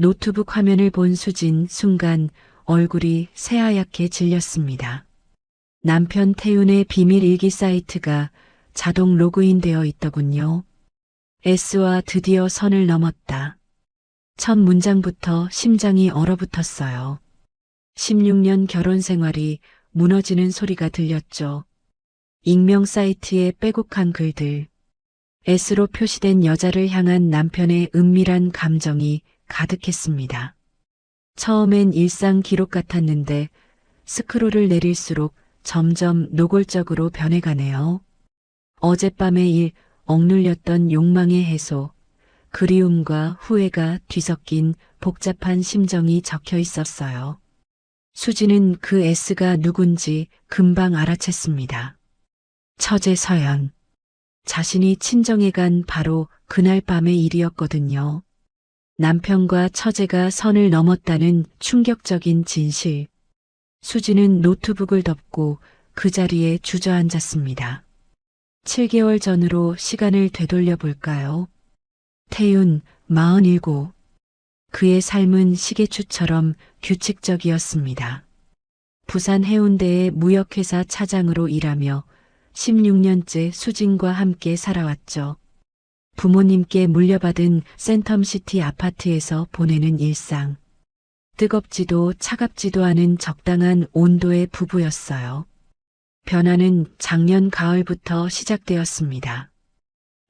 노트북 화면을 본 수진 순간 얼굴이 새하얗게 질렸습니다. 남편 태윤의 비밀 일기 사이트가 자동 로그인되어 있더군요. S와 드디어 선을 넘었다. 첫 문장부터 심장이 얼어붙었어요. 16년 결혼 생활이 무너지는 소리가 들렸죠. 익명 사이트에 빼곡한 글들. S로 표시된 여자를 향한 남편의 은밀한 감정이 가득했습니다. 처음엔 일상 기록 같았는데 스크롤을 내릴수록 점점 노골적으로 변해가네요. 어젯밤의 일, 억눌렸던 욕망의 해소, 그리움과 후회가 뒤섞인 복잡한 심정이 적혀 있었어요. 수지는 그 S가 누군지 금방 알아챘습니다. 처제 서연. 자신이 친정에 간 바로 그날 밤의 일이었거든요. 남편과 처제가 선을 넘었다는 충격적인 진실. 수지는 노트북을 덮고 그 자리에 주저앉았습니다. 7개월 전으로 시간을 되돌려 볼까요? 태윤, 47. 그의 삶은 시계추처럼 규칙적이었습니다. 부산 해운대의 무역회사 차장으로 일하며 16년째 수진과 함께 살아왔죠. 부모님께 물려받은 센텀시티 아파트에서 보내는 일상. 뜨겁지도 차갑지도 않은 적당한 온도의 부부였어요. 변화는 작년 가을부터 시작되었습니다.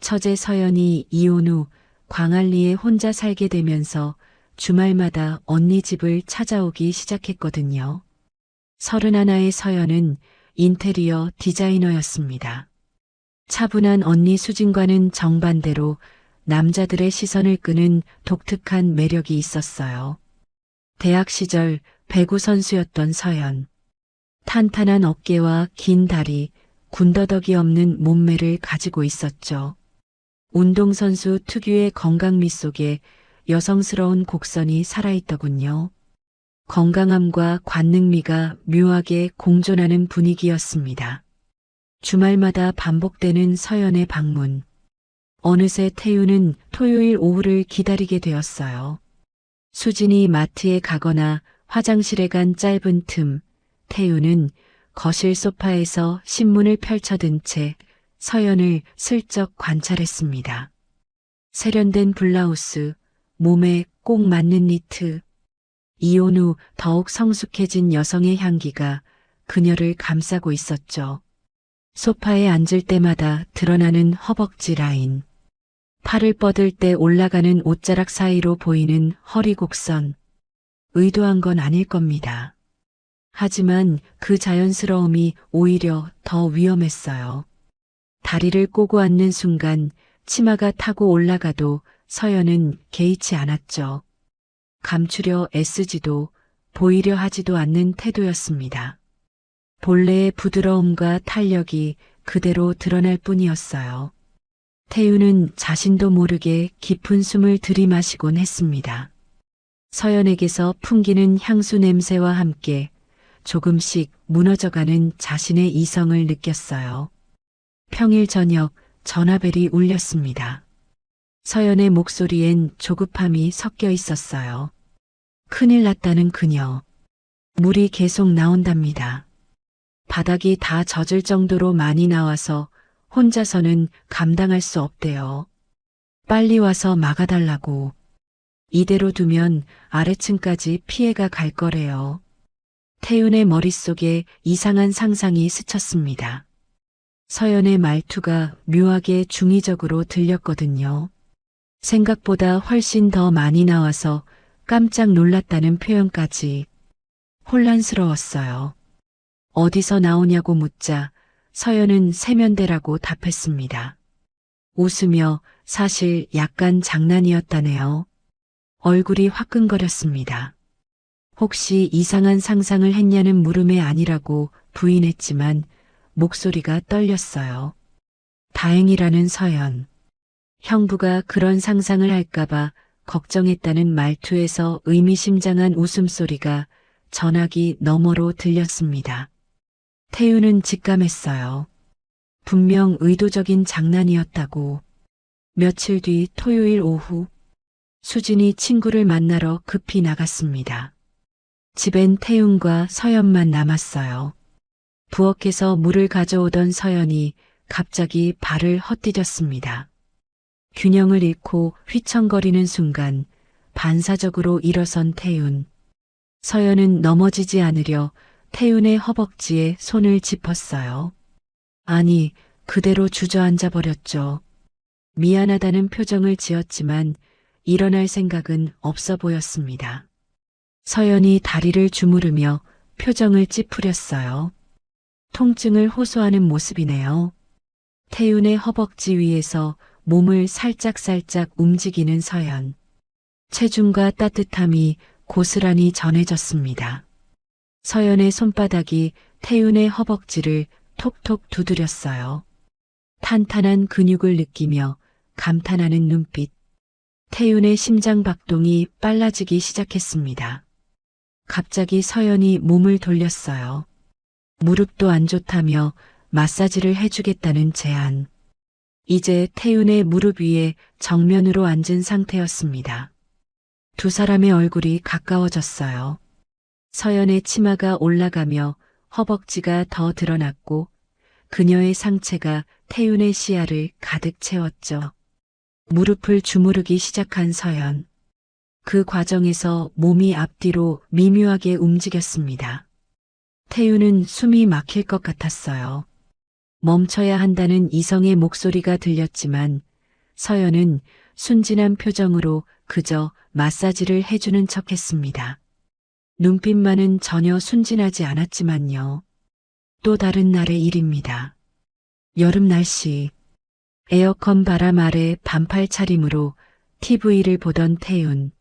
처제 서연이 이혼 후 광안리에 혼자 살게 되면서 주말마다 언니 집을 찾아오기 시작했거든요. 31의 서연은 인테리어 디자이너였습니다. 차분한 언니 수진과는 정반대로 남자들의 시선을 끄는 독특한 매력이 있었어요. 대학 시절 배구 선수였던 서연. 탄탄한 어깨와 긴 다리, 군더더기 없는 몸매를 가지고 있었죠. 운동선수 특유의 건강미 속에 여성스러운 곡선이 살아있더군요. 건강함과 관능미가 묘하게 공존하는 분위기였습니다. 주말마다 반복되는 서연의 방문. 어느새 태윤은 토요일 오후를 기다리게 되었어요. 수진이 마트에 가거나 화장실에 간 짧은 틈, 태윤은 거실 소파에서 신문을 펼쳐든 채 서연을 슬쩍 관찰했습니다. 세련된 블라우스, 몸에 꼭 맞는 니트. 이혼 후 더욱 성숙해진 여성의 향기가 그녀를 감싸고 있었죠. 소파에 앉을 때마다 드러나는 허벅지 라인. 팔을 뻗을 때 올라가는 옷자락 사이로 보이는 허리 곡선. 의도한 건 아닐 겁니다. 하지만 그 자연스러움이 오히려 더 위험했어요. 다리를 꼬고 앉는 순간 치마가 타고 올라가도 서연은 개의치 않았죠. 감추려 애쓰지도 보이려 하지도 않는 태도였습니다. 본래의 부드러움과 탄력이 그대로 드러날 뿐이었어요. 태윤은 자신도 모르게 깊은 숨을 들이마시곤 했습니다. 서연에게서 풍기는 향수 냄새와 함께 조금씩 무너져가는 자신의 이성을 느꼈어요. 평일 저녁 전화벨이 울렸습니다. 서연의 목소리엔 조급함이 섞여 있었어요. 큰일 났다는 그녀. 물이 계속 나온답니다. 바닥이 다 젖을 정도로 많이 나와서 혼자서는 감당할 수 없대요. 빨리 와서 막아달라고. 이대로 두면 아래층까지 피해가 갈 거래요. 태윤의 머릿속에 이상한 상상이 스쳤습니다. 서연의 말투가 묘하게 중의적으로 들렸거든요. 생각보다 훨씬 더 많이 나와서 깜짝 놀랐다는 표현까지. 혼란스러웠어요. 어디서 나오냐고 묻자 서연은 세면대라고 답했습니다. 웃으며 사실 약간 장난이었다네요. 얼굴이 화끈거렸습니다. 혹시 이상한 상상을 했냐는 물음에 아니라고 부인했지만 목소리가 떨렸어요. 다행이라는 서연. 형부가 그런 상상을 할까봐 걱정했다는 말투에서 의미심장한 웃음소리가 전화기 너머로 들렸습니다. 태윤은 직감했어요. 분명 의도적인 장난이었다고. 며칠 뒤 토요일 오후 수진이 친구를 만나러 급히 나갔습니다. 집엔 태윤과 서연만 남았어요. 부엌에서 물을 가져오던 서연이 갑자기 발을 헛디뎠습니다. 균형을 잃고 휘청거리는 순간 반사적으로 일어선 태윤. 서연은 넘어지지 않으려 태윤의 허벅지에 손을 짚었어요. 아니, 그대로 주저앉아 버렸죠. 미안하다는 표정을 지었지만 일어날 생각은 없어 보였습니다. 서연이 다리를 주무르며 표정을 찌푸렸어요. 통증을 호소하는 모습이네요. 태윤의 허벅지 위에서 몸을 살짝살짝 움직이는 서연. 체중과 따뜻함이 고스란히 전해졌습니다. 서연의 손바닥이 태윤의 허벅지를 톡톡 두드렸어요. 탄탄한 근육을 느끼며 감탄하는 눈빛. 태윤의 심장 박동이 빨라지기 시작했습니다. 갑자기 서연이 몸을 돌렸어요. 무릎도 안 좋다며 마사지를 해주겠다는 제안. 이제 태윤의 무릎 위에 정면으로 앉은 상태였습니다. 두 사람의 얼굴이 가까워졌어요. 서연의 치마가 올라가며 허벅지가 더 드러났고 그녀의 상체가 태윤의 시야를 가득 채웠죠. 무릎을 주무르기 시작한 서연. 그 과정에서 몸이 앞뒤로 미묘하게 움직였습니다. 태윤은 숨이 막힐 것 같았어요. 멈춰야 한다는 이성의 목소리가 들렸지만 서연은 순진한 표정으로 그저 마사지를 해주는 척했습니다. 눈빛만은 전혀 순진하지 않았지만요. 또 다른 날의 일입니다. 여름 날씨. 에어컨 바람 아래 반팔 차림으로 TV를 보던 태윤.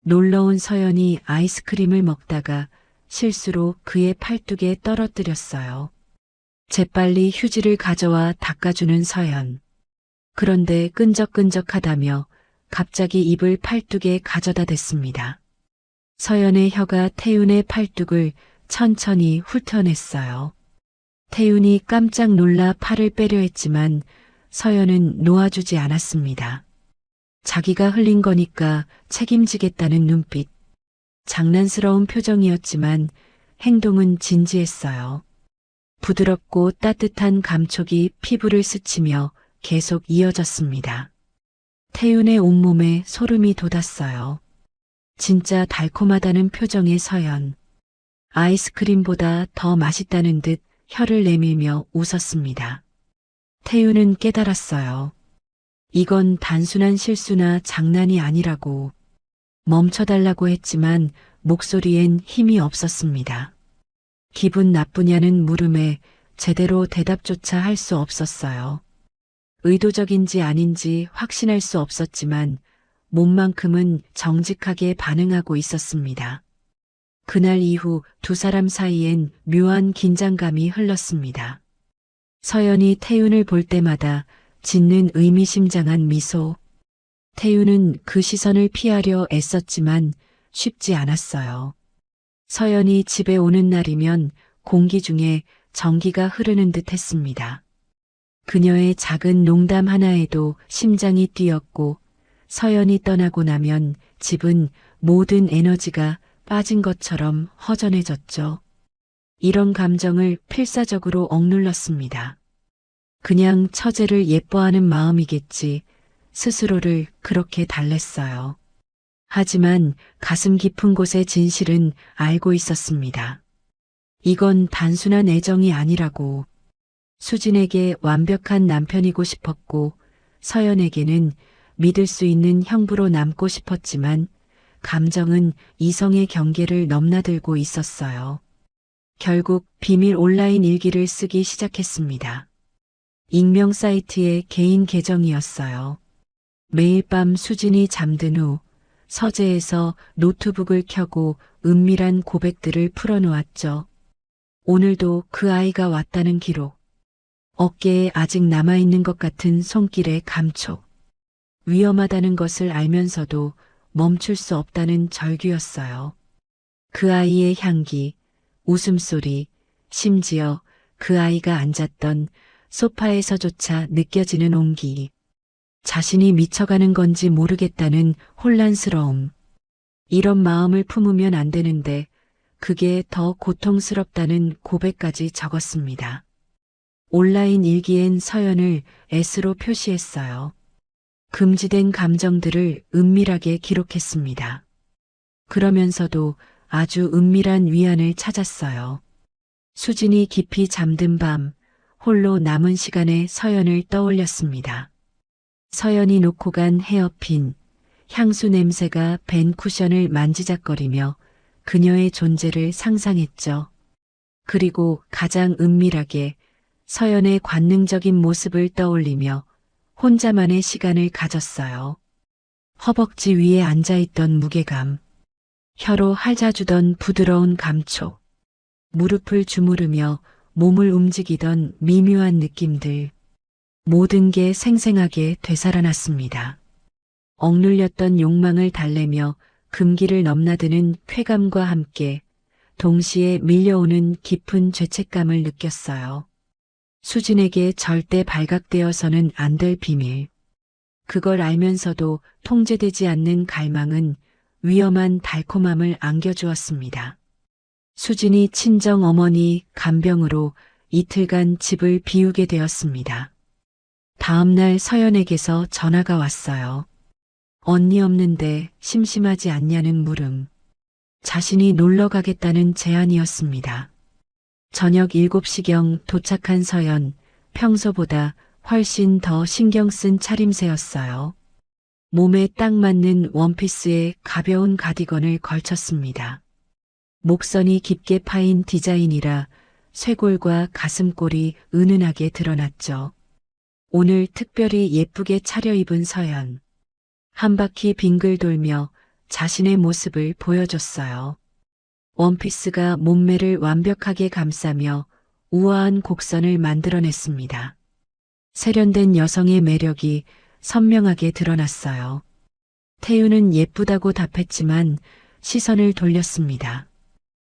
놀러온 서연이 아이스크림을 먹다가 실수로 그의 팔뚝에 떨어뜨렸어요. 재빨리 휴지를 가져와 닦아주는 서연. 그런데 끈적끈적하다며 갑자기 입을 팔뚝에 가져다 댔습니다. 서연의 혀가 태윤의 팔뚝을 천천히 훑어냈어요. 태윤이 깜짝 놀라 팔을 빼려 했지만 서연은 놓아주지 않았습니다. 자기가 흘린 거니까 책임지겠다는 눈빛. 장난스러운 표정이었지만 행동은 진지했어요. 부드럽고 따뜻한 감촉이 피부를 스치며 계속 이어졌습니다. 태윤의 온몸에 소름이 돋았어요. 진짜 달콤하다는 표정의 서연. 아이스크림보다 더 맛있다는 듯 혀를 내밀며 웃었습니다. 태윤은 깨달았어요. 이건 단순한 실수나 장난이 아니라고. 멈춰달라고 했지만 목소리엔 힘이 없었습니다. 기분 나쁘냐는 물음에 제대로 대답조차 할 수 없었어요. 의도적인지 아닌지 확신할 수 없었지만 몸만큼은 정직하게 반응하고 있었습니다. 그날 이후 두 사람 사이엔 묘한 긴장감이 흘렀습니다. 서연이 태윤을 볼 때마다 짓는 의미심장한 미소. 태윤은 그 시선을 피하려 애썼지만 쉽지 않았어요. 서연이 집에 오는 날이면 공기 중에 전기가 흐르는 듯 했습니다. 그녀의 작은 농담 하나에도 심장이 뛰었고 서연이 떠나고 나면 집은 모든 에너지가 빠진 것처럼 허전해졌죠. 이런 감정을 필사적으로 억눌렀습니다. 그냥 처제를 예뻐하는 마음이겠지 스스로를 그렇게 달랬어요. 하지만 가슴 깊은 곳의 진실은 알고 있었습니다. 이건 단순한 애정이 아니라고. 수진에게 완벽한 남편이고 싶었고 서연에게는 믿을 수 있는 형부로 남고 싶었지만 감정은 이성의 경계를 넘나들고 있었어요. 결국 비밀 온라인 일기를 쓰기 시작했습니다. 익명 사이트의 개인 계정이었어요. 매일 밤 수진이 잠든 후 서재에서 노트북을 켜고 은밀한 고백들을 풀어놓았죠. 오늘도 그 아이가 왔다는 기록. 어깨에 아직 남아있는 것 같은 손길의 감촉. 위험하다는 것을 알면서도 멈출 수 없다는 절규였어요. 그 아이의 향기, 웃음소리, 심지어 그 아이가 앉았던 소파에서조차 느껴지는 온기. 자신이 미쳐가는 건지 모르겠다는 혼란스러움. 이런 마음을 품으면 안 되는데 그게 더 고통스럽다는 고백까지 적었습니다. 온라인 일기엔 서연을 S로 표시했어요. 금지된 감정들을 은밀하게 기록했습니다. 그러면서도 아주 은밀한 위안을 찾았어요. 수진이 깊이 잠든 밤, 홀로 남은 시간에 서연을 떠올렸습니다. 서연이 놓고 간 헤어핀, 향수 냄새가 벤 쿠션을 만지작거리며 그녀의 존재를 상상했죠. 그리고 가장 은밀하게 서연의 관능적인 모습을 떠올리며 혼자만의 시간을 가졌어요. 허벅지 위에 앉아있던 무게감, 혀로 핥아주던 부드러운 감촉, 무릎을 주무르며 몸을 움직이던 미묘한 느낌들, 모든 게 생생하게 되살아났습니다. 억눌렸던 욕망을 달래며 금기를 넘나드는 쾌감과 함께 동시에 밀려오는 깊은 죄책감을 느꼈어요. 수진에게 절대 발각되어서는 안 될 비밀. 그걸 알면서도 통제되지 않는 갈망은 위험한 달콤함을 안겨주었습니다. 수진이 친정 어머니 간병으로 이틀간 집을 비우게 되었습니다. 다음날 서연에게서 전화가 왔어요. 언니 없는데 심심하지 않냐는 물음. 자신이 놀러 가겠다는 제안이었습니다. 저녁 7시경 도착한 서연, 평소보다 훨씬 더 신경 쓴 차림새였어요. 몸에 딱 맞는 원피스에 가벼운 가디건을 걸쳤습니다. 목선이 깊게 파인 디자인이라 쇄골과 가슴골이 은은하게 드러났죠. 오늘 특별히 예쁘게 차려입은 서연. 한 바퀴 빙글 돌며 자신의 모습을 보여줬어요. 원피스가 몸매를 완벽하게 감싸며 우아한 곡선을 만들어냈습니다. 세련된 여성의 매력이 선명하게 드러났어요. 태우는 예쁘다고 답했지만 시선을 돌렸습니다.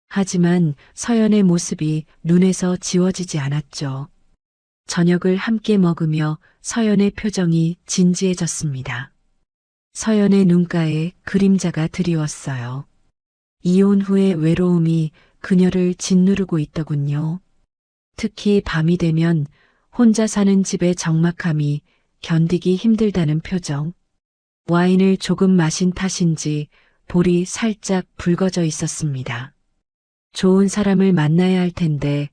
하지만 서연의 모습이 눈에서 지워지지 않았죠. 저녁을 함께 먹으며 서연의 표정이 진지해졌습니다. 서연의 눈가에 그림자가 드리웠어요. 이혼 후의 외로움이 그녀를 짓누르고 있더군요. 특히 밤이 되면 혼자 사는 집의 적막함이 견디기 힘들다는 표정. 와인을 조금 마신 탓인지 볼이 살짝 붉어져 있었습니다. 좋은 사람을 만나야 할 텐데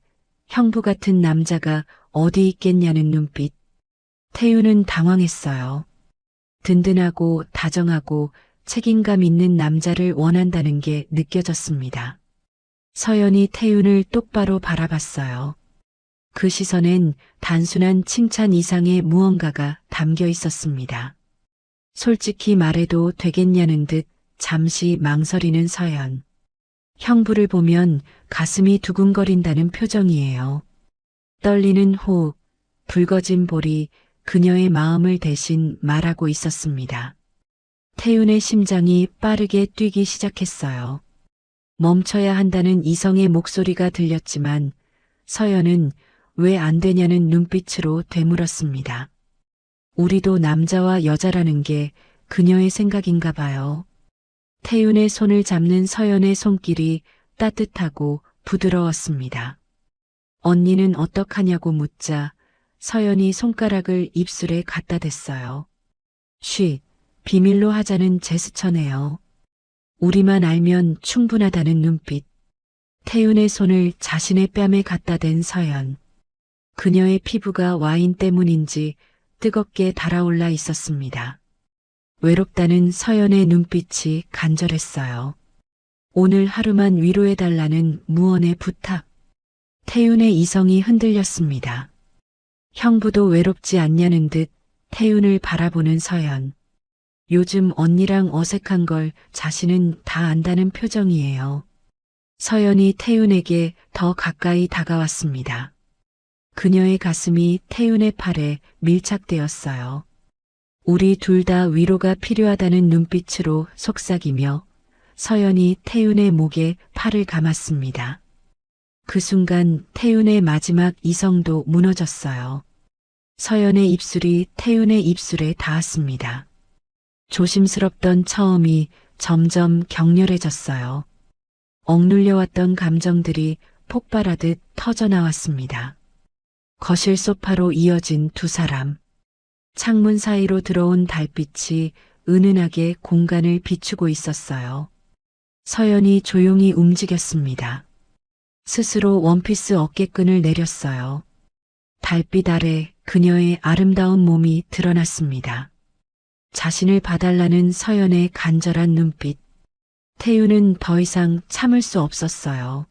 형부 같은 남자가 어디 있겠냐는 눈빛. 태우는 당황했어요. 든든하고 다정하고 책임감 있는 남자를 원한다는 게 느껴졌습니다. 서연이 태윤을 똑바로 바라봤어요. 그 시선엔 단순한 칭찬 이상의 무언가가 담겨 있었습니다. 솔직히 말해도 되겠냐는 듯 잠시 망설이는 서연. 형부를 보면 가슴이 두근거린다는 표정이에요. 떨리는 호흡, 붉어진 볼이 그녀의 마음을 대신 말하고 있었습니다. 태윤의 심장이 빠르게 뛰기 시작했어요. 멈춰야 한다는 이성의 목소리가 들렸지만 서연은 왜 안 되냐는 눈빛으로 되물었습니다. 우리도 남자와 여자라는 게 그녀의 생각인가 봐요. 태윤의 손을 잡는 서연의 손길이 따뜻하고 부드러웠습니다. 언니는 어떡하냐고 묻자 서연이 손가락을 입술에 갖다 댔어요. 쉿, 비밀로 하자는 제스처네요. 우리만 알면 충분하다는 눈빛. 태윤의 손을 자신의 뺨에 갖다 댄 서연. 그녀의 피부가 와인 때문인지 뜨겁게 달아올라 있었습니다. 외롭다는 서연의 눈빛이 간절했어요. 오늘 하루만 위로해달라는 무언의 부탁. 태윤의 이성이 흔들렸습니다. 형부도 외롭지 않냐는 듯 태윤을 바라보는 서연. 요즘 언니랑 어색한 걸 자신은 다 안다는 표정이에요. 서연이 태윤에게 더 가까이 다가왔습니다. 그녀의 가슴이 태윤의 팔에 밀착되었어요. 우리 둘 다 위로가 필요하다는 눈빛으로 속삭이며 서연이 태윤의 목에 팔을 감았습니다. 그 순간 태윤의 마지막 이성도 무너졌어요. 서연의 입술이 태윤의 입술에 닿았습니다. 조심스럽던 처음이 점점 격렬해졌어요. 억눌려왔던 감정들이 폭발하듯 터져나왔습니다. 거실 소파로 이어진 두 사람. 창문 사이로 들어온 달빛이 은은하게 공간을 비추고 있었어요. 서연이 조용히 움직였습니다. 스스로 원피스 어깨끈을 내렸어요. 달빛 아래 그녀의 아름다운 몸이 드러났습니다. 자신을 봐달라는 서연의 간절한 눈빛. 태윤은 더 이상 참을 수 없었어요.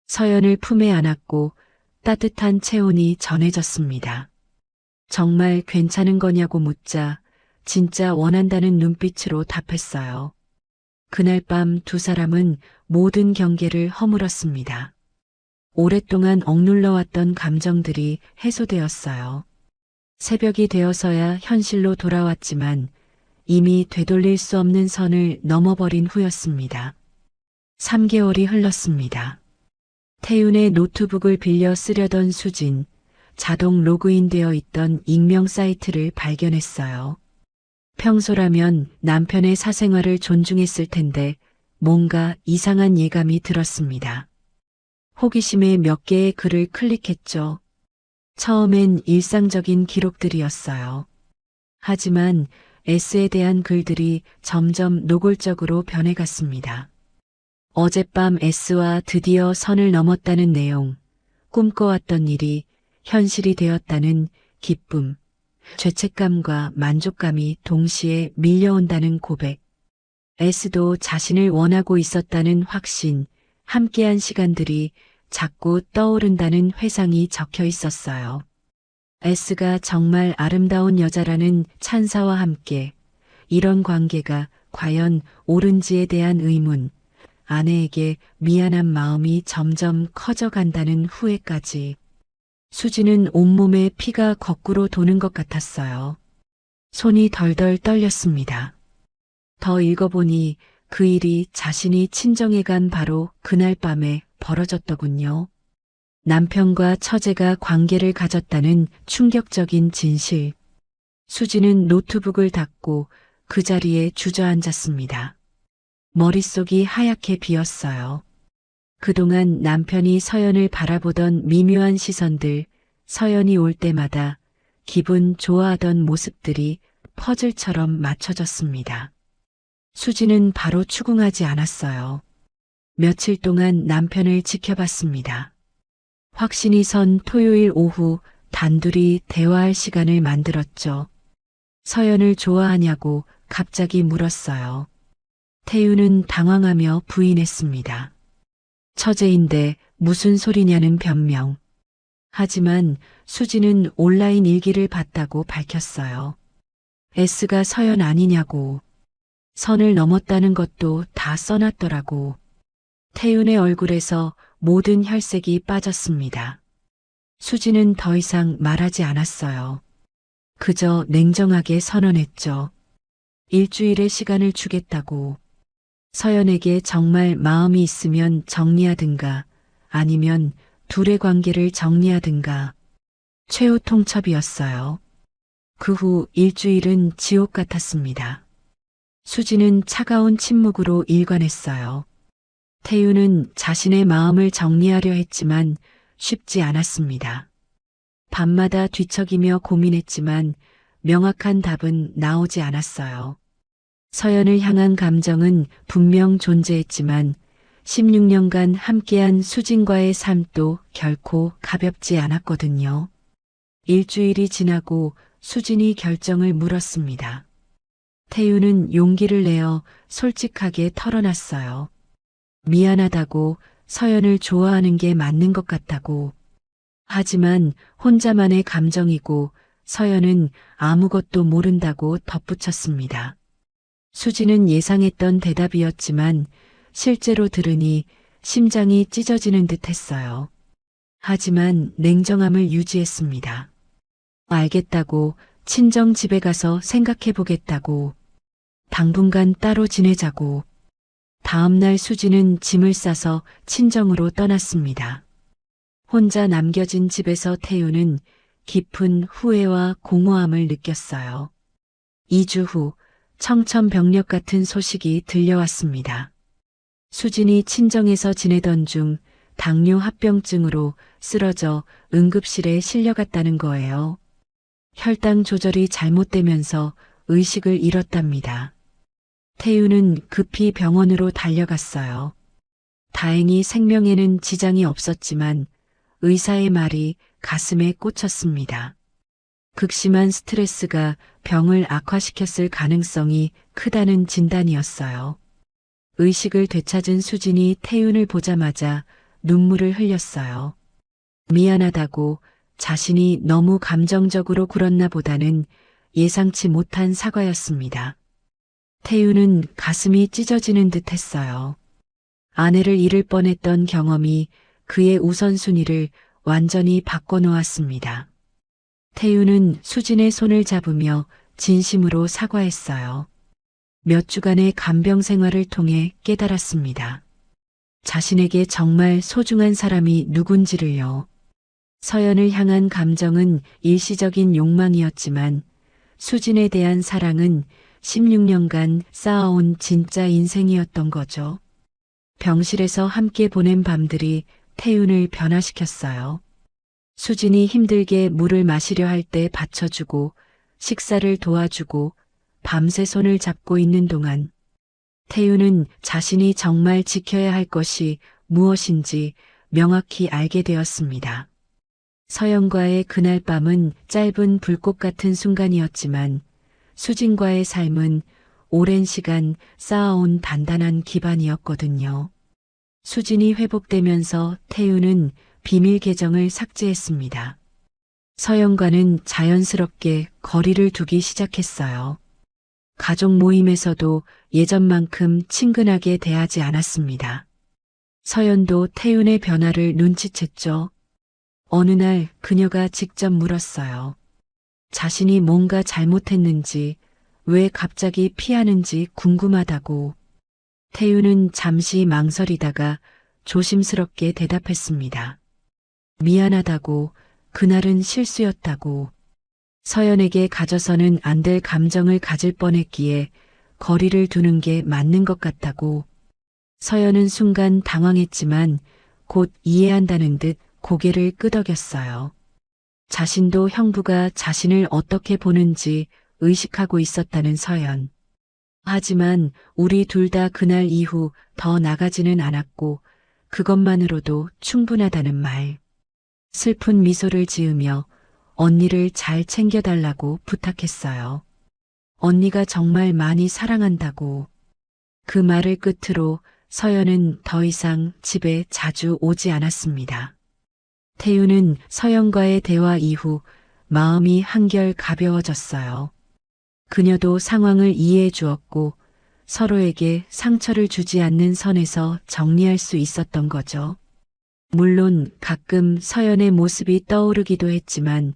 서연을 품에 안았고 따뜻한 체온이 전해졌습니다. 정말 괜찮은 거냐고 묻자 진짜 원한다는 눈빛으로 답했어요. 그날 밤 두 사람은 모든 경계를 허물었습니다. 오랫동안 억눌러왔던 감정들이 해소되었어요. 새벽이 되어서야 현실로 돌아왔지만 이미 되돌릴 수 없는 선을 넘어버린 후였습니다. 3개월이 흘렀습니다. 태윤의 노트북을 빌려 쓰려던 수진, 자동 로그인되어 있던 익명 사이트를 발견했어요. 평소라면 남편의 사생활을 존중했을 텐데 뭔가 이상한 예감이 들었습니다. 호기심에 몇 개의 글을 클릭했죠. 처음엔 일상적인 기록들이었어요. 하지만 S에 대한 글들이 점점 노골적으로 변해갔습니다. 어젯밤 S와 드디어 선을 넘었다는 내용, 꿈꿔왔던 일이 현실이 되었다는 기쁨, 죄책감과 만족감이 동시에 밀려온다는 고백, S도 자신을 원하고 있었다는 확신, 함께한 시간들이 자꾸 떠오른다는 회상이 적혀 있었어요. S가 정말 아름다운 여자라는 찬사와 함께 이런 관계가 과연 옳은지에 대한 의문, 아내에게 미안한 마음이 점점 커져간다는 후회까지. 수지는 온몸에 피가 거꾸로 도는 것 같았어요. 손이 덜덜 떨렸습니다. 더 읽어보니 그 일이 자신이 친정에 간 바로 그날 밤에 벌어졌더군요. 남편과 처제가 관계를 가졌다는 충격적인 진실. 수지는 노트북을 닫고 그 자리에 주저앉았습니다. 머릿속이 하얗게 비었어요. 그동안 남편이 서연을 바라보던 미묘한 시선들, 서연이 올 때마다 기분 좋아하던 모습들이 퍼즐처럼 맞춰졌습니다. 수지는 바로 추궁하지 않았어요. 며칠 동안 남편을 지켜봤습니다. 확신이 선 토요일 오후 단둘이 대화할 시간을 만들었죠. 서연을 좋아하냐고 갑자기 물었어요. 태윤은 당황하며 부인했습니다. 처제인데 무슨 소리냐는 변명. 하지만 수지는 온라인 일기를 봤다고 밝혔어요. S가 서연 아니냐고. 선을 넘었다는 것도 다 써놨더라고. 태윤의 얼굴에서 모든 혈색이 빠졌습니다. 수지는 더 이상 말하지 않았어요. 그저 냉정하게 선언했죠. 일주일의 시간을 주겠다고. 서연에게 정말 마음이 있으면 정리하든가 아니면 둘의 관계를 정리하든가. 최후 통첩이었어요. 그 후 일주일은 지옥 같았습니다. 수지는 차가운 침묵으로 일관했어요. 태윤은 자신의 마음을 정리하려 했지만 쉽지 않았습니다. 밤마다 뒤척이며 고민했지만 명확한 답은 나오지 않았어요. 서연을 향한 감정은 분명 존재했지만 16년간 함께한 수진과의 삶도 결코 가볍지 않았거든요. 일주일이 지나고 수진이 결정을 물었습니다. 태윤은 용기를 내어 솔직하게 털어놨어요. 미안하다고, 서연을 좋아하는 게 맞는 것 같다고. 하지만 혼자만의 감정이고 서연은 아무것도 모른다고 덧붙였습니다. 수지는 예상했던 대답이었지만 실제로 들으니 심장이 찢어지는 듯 했어요. 하지만 냉정함을 유지했습니다. 알겠다고, 친정 집에 가서 생각해보겠다고, 당분간 따로 지내자고. 다음날 수지는 짐을 싸서 친정으로 떠났습니다. 혼자 남겨진 집에서 태윤은 깊은 후회와 공허함을 느꼈어요. 2주 후 청천벽력 같은 소식이 들려왔습니다. 수진이 친정에서 지내던 중 당뇨 합병증으로 쓰러져 응급실에 실려갔다는 거예요. 혈당 조절이 잘못되면서 의식을 잃었답니다. 태유는 급히 병원으로 달려갔어요. 다행히 생명에는 지장이 없었지만 의사의 말이 가슴에 꽂혔습니다. 극심한 스트레스가 병을 악화시켰을 가능성이 크다는 진단이었어요. 의식을 되찾은 수진이 태윤을 보자마자 눈물을 흘렸어요. 미안하다고, 자신이 너무 감정적으로 굴었나 보다는 예상치 못한 사과였습니다. 태윤은 가슴이 찢어지는 듯 했어요. 아내를 잃을 뻔했던 경험이 그의 우선순위를 완전히 바꿔놓았습니다. 태윤은 수진의 손을 잡으며 진심으로 사과했어요. 몇 주간의 간병 생활을 통해 깨달았습니다. 자신에게 정말 소중한 사람이 누군지를요. 서연을 향한 감정은 일시적인 욕망이었지만 수진에 대한 사랑은 16년간 쌓아온 진짜 인생이었던 거죠. 병실에서 함께 보낸 밤들이 태윤을 변화시켰어요. 수진이 힘들게 물을 마시려 할 때 받쳐주고 식사를 도와주고 밤새 손을 잡고 있는 동안 태윤은 자신이 정말 지켜야 할 것이 무엇인지 명확히 알게 되었습니다. 서연과의 그날 밤은 짧은 불꽃 같은 순간이었지만 수진과의 삶은 오랜 시간 쌓아온 단단한 기반이었거든요. 수진이 회복되면서 태윤은 비밀 계정을 삭제했습니다. 서연과는 자연스럽게 거리를 두기 시작했어요. 가족 모임에서도 예전만큼 친근하게 대하지 않았습니다. 서연도 태윤의 변화를 눈치챘죠. 어느 날 그녀가 직접 물었어요. 자신이 뭔가 잘못했는지, 왜 갑자기 피하는지 궁금하다고. 태윤은 잠시 망설이다가 조심스럽게 대답했습니다. 미안하다고, 그날은 실수였다고. 서연에게 가져서는 안 될 감정을 가질 뻔했기에 거리를 두는 게 맞는 것 같다고. 서연은 순간 당황했지만 곧 이해한다는 듯 고개를 끄덕였어요. 자신도 형부가 자신을 어떻게 보는지 의식하고 있었다는 서연. 하지만 우리 둘 다 그날 이후 더 나가지는 않았고 그것만으로도 충분하다는 말. 슬픈 미소를 지으며 언니를 잘 챙겨달라고 부탁했어요. 언니가 정말 많이 사랑한다고. 그 말을 끝으로 서연은 더 이상 집에 자주 오지 않았습니다. 태윤은 서연과의 대화 이후 마음이 한결 가벼워졌어요. 그녀도 상황을 이해해 주었고 서로에게 상처를 주지 않는 선에서 정리할 수 있었던 거죠. 물론 가끔 서연의 모습이 떠오르기도 했지만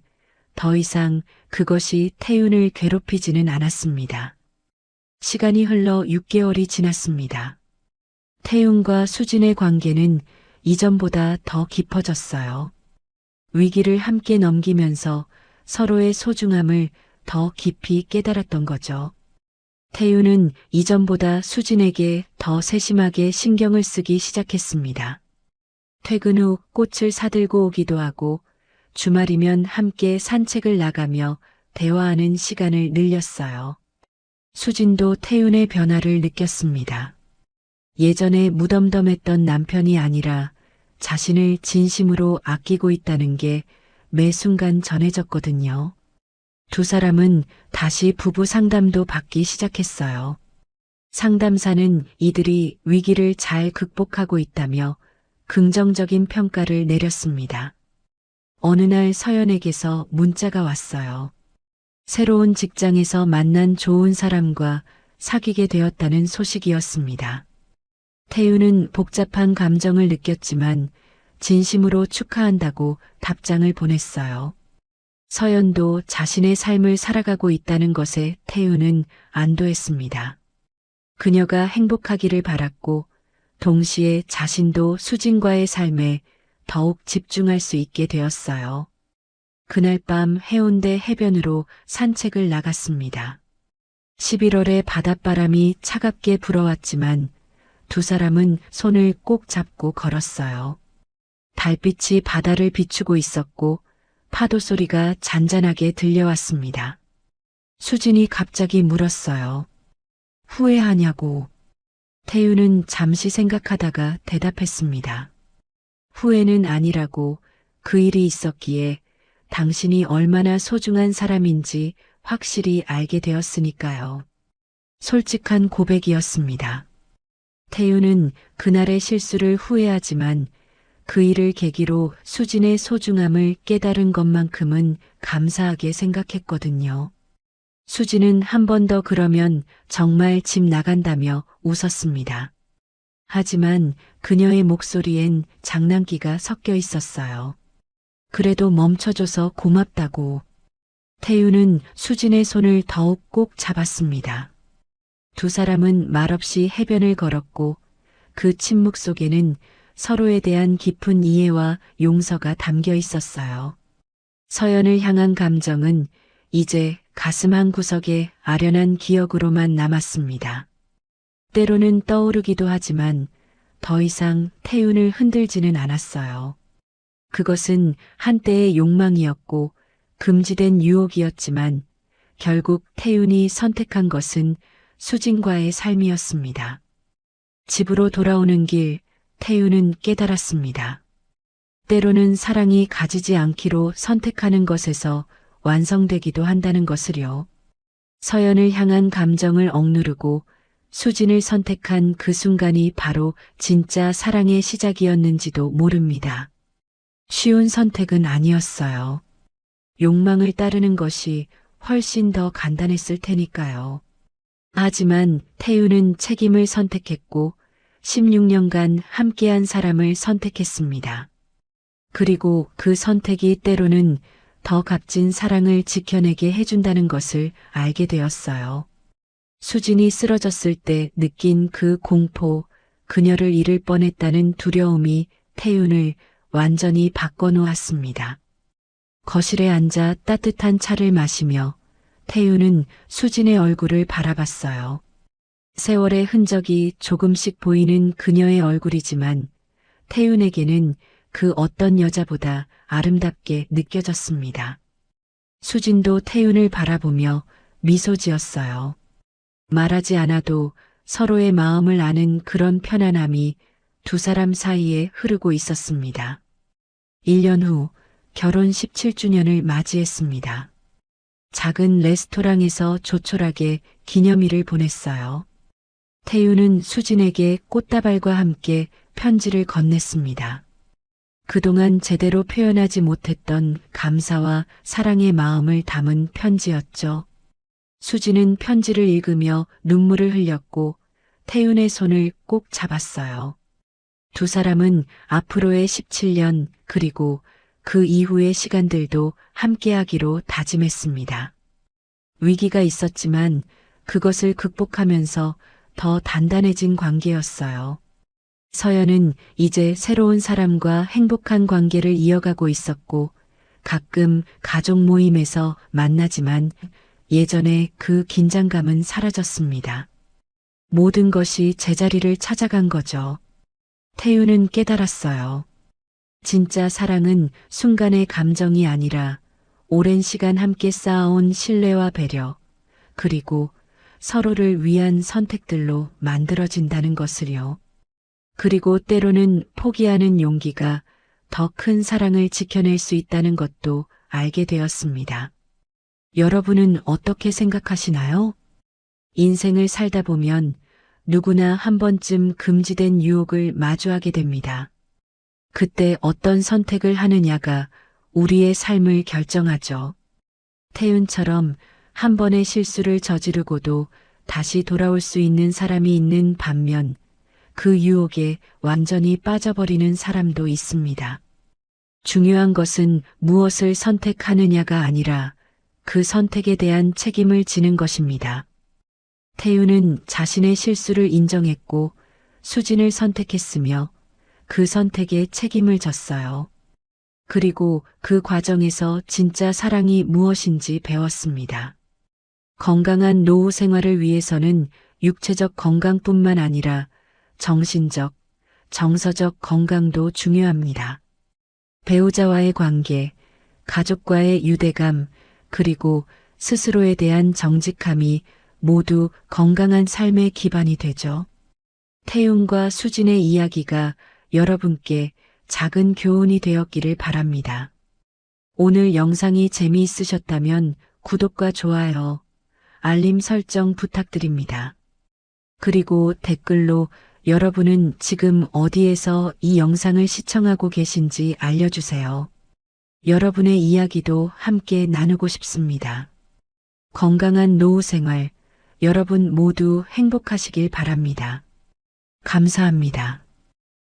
더 이상 그것이 태윤을 괴롭히지는 않았습니다. 시간이 흘러 6개월이 지났습니다. 태윤과 수진의 관계는 이전보다 더 깊어졌어요. 위기를 함께 넘기면서 서로의 소중함을 더 깊이 깨달았던 거죠. 태윤은 이전보다 수진에게 더 세심하게 신경을 쓰기 시작했습니다. 퇴근 후 꽃을 사들고 오기도 하고 주말이면 함께 산책을 나가며 대화하는 시간을 늘렸어요. 수진도 태윤의 변화를 느꼈습니다. 예전에 무덤덤했던 남편이 아니라 자신을 진심으로 아끼고 있다는 게 매 순간 전해졌거든요. 두 사람은 다시 부부 상담도 받기 시작했어요. 상담사는 이들이 위기를 잘 극복하고 있다며 긍정적인 평가를 내렸습니다. 어느 날 서연에게서 문자가 왔어요. 새로운 직장에서 만난 좋은 사람과 사귀게 되었다는 소식이었습니다. 태윤은 복잡한 감정을 느꼈지만 진심으로 축하한다고 답장을 보냈어요. 서연도 자신의 삶을 살아가고 있다는 것에 태윤은 안도했습니다. 그녀가 행복하기를 바랐고 동시에 자신도 수진과의 삶에 더욱 집중할 수 있게 되었어요. 그날 밤 해운대 해변으로 산책을 나갔습니다. 11월의 바닷바람이 차갑게 불어왔지만 두 사람은 손을 꼭 잡고 걸었어요. 달빛이 바다를 비추고 있었고 파도 소리가 잔잔하게 들려왔습니다. 수진이 갑자기 물었어요. 후회하냐고. 태유는 잠시 생각하다가 대답했습니다. 후회는 아니라고. 그 일이 있었기에 당신이 얼마나 소중한 사람인지 확실히 알게 되었으니까요. 솔직한 고백이었습니다. 태유는 그날의 실수를 후회하지만 그 일을 계기로 수진의 소중함을 깨달은 것만큼은 감사하게 생각했거든요. 수진은 한 번 더 그러면 정말 집 나간다며 웃었습니다. 하지만 그녀의 목소리엔 장난기가 섞여 있었어요. 그래도 멈춰줘서 고맙다고. 태유는 수진의 손을 더욱 꼭 잡았습니다. 두 사람은 말없이 해변을 걸었고 그 침묵 속에는 서로에 대한 깊은 이해와 용서가 담겨 있었어요. 서연을 향한 감정은 이제 가슴 한 구석에 아련한 기억으로만 남았습니다. 때로는 떠오르기도 하지만 더 이상 태윤을 흔들지는 않았어요. 그것은 한때의 욕망이었고 금지된 유혹이었지만 결국 태윤이 선택한 것은 수진과의 삶이었습니다. 집으로 돌아오는 길 태윤은 깨달았습니다. 때로는 사랑이 가지지 않기로 선택하는 것에서 완성되기도 한다는 것을요. 서연을 향한 감정을 억누르고 수진을 선택한 그 순간이 바로 진짜 사랑의 시작이었는지도 모릅니다. 쉬운 선택은 아니었어요. 욕망을 따르는 것이 훨씬 더 간단했을 테니까요. 하지만 태윤은 책임을 선택했고 16년간 함께한 사람을 선택했습니다. 그리고 그 선택이 때로는 더 값진 사랑을 지켜내게 해준다는 것을 알게 되었어요. 수진이 쓰러졌을 때 느낀 그 공포, 그녀를 잃을 뻔했다는 두려움이 태윤을 완전히 바꿔놓았습니다. 거실에 앉아 따뜻한 차를 마시며 태윤은 수진의 얼굴을 바라봤어요. 세월의 흔적이 조금씩 보이는 그녀의 얼굴이지만 태윤에게는 그 어떤 여자보다 아름답게 느껴졌습니다. 수진도 태윤을 바라보며 미소 지었어요. 말하지 않아도 서로의 마음을 아는 그런 편안함이 두 사람 사이에 흐르고 있었습니다. 1년 후 결혼 17주년을 맞이했습니다. 작은 레스토랑에서 조촐하게 기념일을 보냈어요. 태윤은 수진에게 꽃다발과 함께 편지를 건넸습니다. 그동안 제대로 표현하지 못했던 감사와 사랑의 마음을 담은 편지였죠. 수진은 편지를 읽으며 눈물을 흘렸고 태윤의 손을 꼭 잡았어요. 두 사람은 앞으로의 17년 그리고 그 이후의 시간들도 함께하기로 다짐했습니다. 위기가 있었지만 그것을 극복하면서 더 단단해진 관계였어요. 서연은 이제 새로운 사람과 행복한 관계를 이어가고 있었고 가끔 가족 모임에서 만나지만 예전의 그 긴장감은 사라졌습니다. 모든 것이 제자리를 찾아간 거죠. 태윤은 깨달았어요. 진짜 사랑은 순간의 감정이 아니라 오랜 시간 함께 쌓아온 신뢰와 배려, 그리고 서로를 위한 선택들로 만들어진다는 것을요. 그리고 때로는 포기하는 용기가 더 큰 사랑을 지켜낼 수 있다는 것도 알게 되었습니다. 여러분은 어떻게 생각하시나요? 인생을 살다 보면 누구나 한 번쯤 금지된 유혹을 마주하게 됩니다. 그때 어떤 선택을 하느냐가 우리의 삶을 결정하죠. 태윤처럼 한 번의 실수를 저지르고도 다시 돌아올 수 있는 사람이 있는 반면 그 유혹에 완전히 빠져버리는 사람도 있습니다. 중요한 것은 무엇을 선택하느냐가 아니라 그 선택에 대한 책임을 지는 것입니다. 태윤은 자신의 실수를 인정했고 수진을 선택했으며 그 선택에 책임을 졌어요. 그리고 그 과정에서 진짜 사랑이 무엇인지 배웠습니다. 건강한 노후 생활을 위해서는 육체적 건강뿐만 아니라 정신적, 정서적 건강도 중요합니다. 배우자와의 관계, 가족과의 유대감, 그리고 스스로에 대한 정직함이 모두 건강한 삶의 기반이 되죠. 태윤과 수진의 이야기가 여러분께 작은 교훈이 되었기를 바랍니다. 오늘 영상이 재미있으셨다면 구독과 좋아요, 알림 설정 부탁드립니다. 그리고 댓글로 여러분은 지금 어디에서 이 영상을 시청하고 계신지 알려주세요. 여러분의 이야기도 함께 나누고 싶습니다. 건강한 노후 생활, 여러분 모두 행복하시길 바랍니다. 감사합니다.